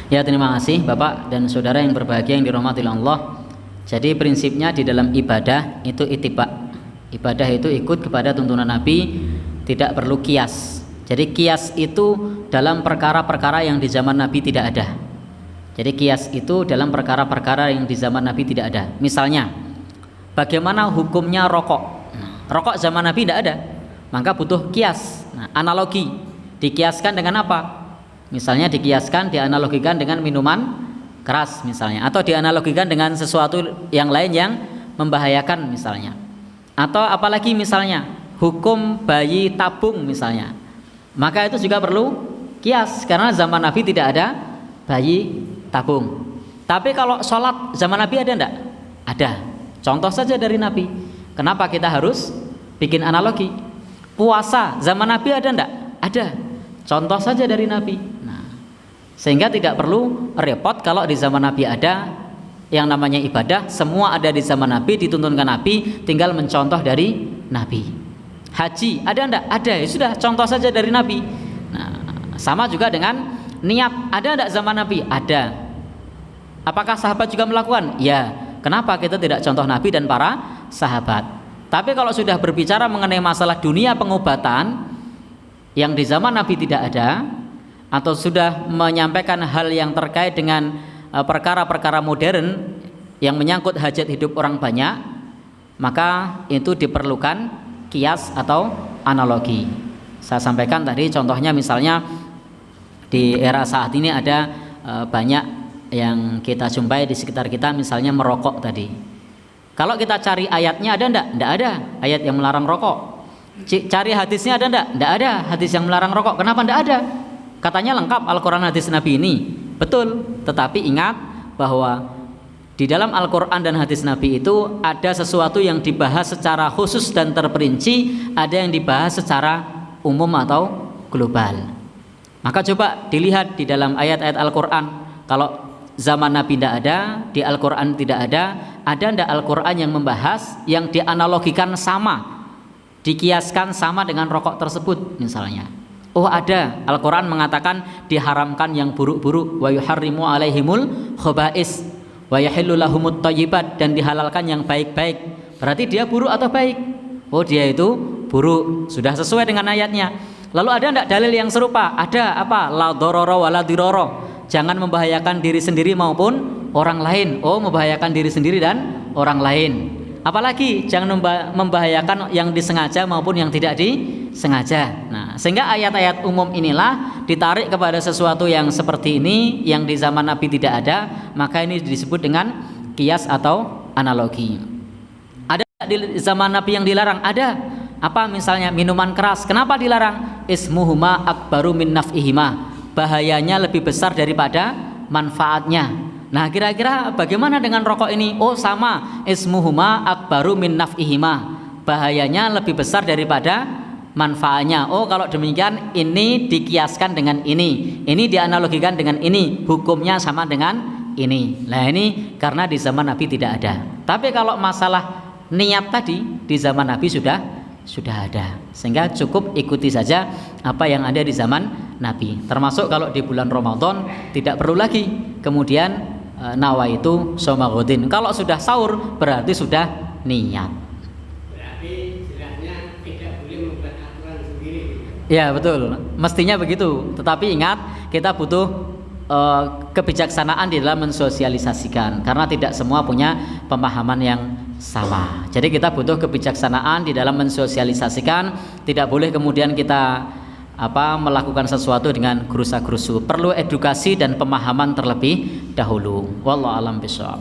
Ya, terima kasih Bapak dan Saudara yang berbahagia yang dirahmati Allah. Jadi prinsipnya di dalam ibadah itu ittiba. Ibadah itu ikut kepada tuntunan Nabi, tidak perlu kias. Jadi kias itu dalam perkara-perkara yang di zaman Nabi tidak ada. Jadi kias itu dalam perkara-perkara yang di zaman Nabi tidak ada. Misalnya, bagaimana hukumnya rokok? Rokok zaman Nabi tidak ada, maka butuh kias. Analogi, dikiaskan dengan apa? Misalnya dikiaskan, dianalogikan dengan minuman keras misalnya, atau dianalogikan dengan sesuatu yang lain yang membahayakan misalnya. Atau apalagi misalnya hukum bayi tabung misalnya, maka itu juga perlu kias karena zaman Nabi tidak ada bayi tabung. Tapi kalau sholat zaman Nabi ada enggak? Ada. Contoh saja dari Nabi. Kenapa kita harus bikin analogi? Puasa zaman Nabi ada enggak? Ada. Contoh saja dari Nabi. Sehingga tidak perlu repot kalau di zaman Nabi ada yang namanya ibadah, semua ada di zaman Nabi, dituntunkan Nabi, tinggal mencontoh dari Nabi. Haji ada enggak? Ada, ya sudah, contoh saja dari Nabi. Nah, sama juga dengan niat, ada enggak zaman Nabi? Ada. Apakah sahabat juga melakukan? Ya. Kenapa kita tidak contoh Nabi dan para sahabat? Tapi kalau sudah berbicara mengenai masalah dunia pengobatan yang di zaman Nabi tidak ada, atau sudah menyampaikan hal yang terkait dengan perkara-perkara modern yang menyangkut hajat hidup orang banyak, maka itu diperlukan kias atau analogi. Saya sampaikan tadi contohnya, misalnya di era saat ini ada banyak yang kita jumpai di sekitar kita, misalnya merokok tadi. Kalau kita cari ayatnya ada enggak? Enggak ada ayat yang melarang rokok. Cari hadisnya ada enggak? Enggak ada hadis yang melarang rokok. Kenapa enggak ada? Katanya lengkap Al-Quran hadis Nabi ini. Betul, tetapi ingat bahwa di dalam Al-Quran dan hadis Nabi itu ada sesuatu yang dibahas secara khusus dan terperinci, ada yang dibahas secara umum atau global. Maka coba dilihat di dalam ayat-ayat Al-Quran. Kalau zaman Nabi tidak ada, di Al-Quran tidak ada enggak Al-Quran yang membahas, yang dianalogikan sama, dikiaskan sama dengan rokok tersebut misalnya? Oh ada, Al-Quran mengatakan diharamkan yang buruk-buruk, wa yuharrimu alaihimul khobais wa yahillu lahumut thayyibat, dan dihalalkan yang baik-baik. Berarti dia buruk atau baik? Oh dia itu buruk, sudah sesuai dengan ayatnya. Lalu ada enggak dalil yang serupa? Ada, apa? La dororo wa la diroro, jangan membahayakan diri sendiri maupun orang lain. Oh membahayakan diri sendiri dan orang lain. Apalagi jangan membahayakan yang disengaja maupun yang tidak disengaja. Nah, sehingga ayat-ayat umum inilah ditarik kepada sesuatu yang seperti ini yang di zaman Nabi tidak ada, maka ini disebut dengan kias atau analogi. Ada di zaman Nabi yang dilarang? Ada. Apa misalnya minuman keras? Kenapa dilarang? Ismuhuma akbaru min naf'ihima. Bahayanya lebih besar daripada manfaatnya. Nah kira-kira bagaimana dengan rokok ini? Oh sama, ismuhuma akbaru min naf'ihima, bahayanya lebih besar daripada manfaatnya. Oh kalau demikian ini dikiaskan dengan ini dianalogikan dengan ini, hukumnya sama dengan ini. Nah ini karena di zaman Nabi tidak ada. Tapi kalau masalah niat tadi di zaman Nabi sudah ada, sehingga cukup ikuti saja apa yang ada di zaman Nabi. Termasuk kalau di bulan Ramadan tidak perlu lagi kemudian nawaitu shoma ghadin. Kalau sudah sahur berarti sudah niat. Berarti istilahnya tidak boleh membuat aturan sendiri. Ya betul, mestinya begitu. Tetapi ingat, kita butuh kebijaksanaan di dalam mensosialisasikan, karena tidak semua punya pemahaman yang sama. Jadi kita butuh kebijaksanaan di dalam mensosialisasikan. Tidak boleh kemudian kita melakukan sesuatu dengan gerusa-gerusu. Perlu edukasi dan pemahaman terlebih dahulu. Wallahu a'lam bishawab.